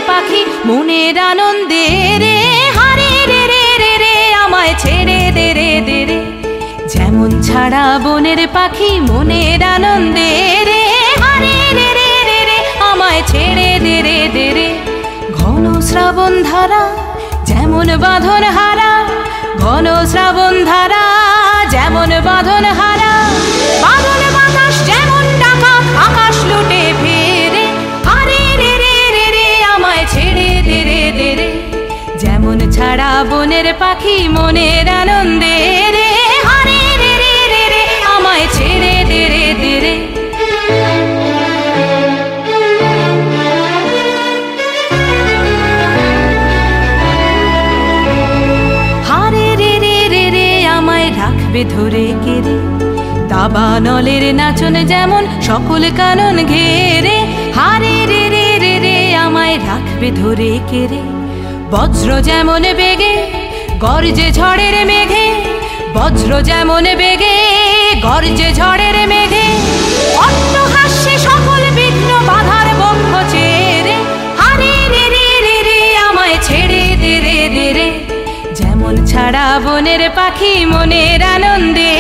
পাখি মনের আনন্দে রে, হারে রে রে রে রে আমায় ছেড়ে দে রে দে রে। যেমন ছাড়া বনের পাখি মনের আনন্দে রে, হারে রে রে রে রে আমায় ছেড়ে দে রে দে রে। ঘন শ্রাবণ ধারা যেমন বাঁধন হারা, ঘন শ্রাবণ ধারা যেমন বাঁধন হারা, বাঁধন বাতাস যেমন ডাকা আকাশ লুটে ফেরে, হারে রে রে রে রে আমায় ছেড়ে দে রে দে রে। যেমন ছাড়া বনের পাখি মনের আনন্দে রে, হারে রে রে রে রে আমায় ছেড়ে দে রে দে রে। রাখবে ধরে কেড়ে দাবানলের নাচন যেমন সকল কানন ঘেরে, হারে রে রে রে রে আমায় রাখবে ধরে কেড়ে। বজ্র যেমন বেগে গর্জে ঝড়ের মেঘে, বজ্র যেমন বেগে গর্জে ঝড়ের মেঘে, অট্টহাস্যে সকল বিঘ্ন বাধার বক্ষ ছেড়ে, হারে রে রে রে রে আমায় ছেড়ে দে রে দে রে। যেমন ছাড়া বনের পাখি মনের আনন্দে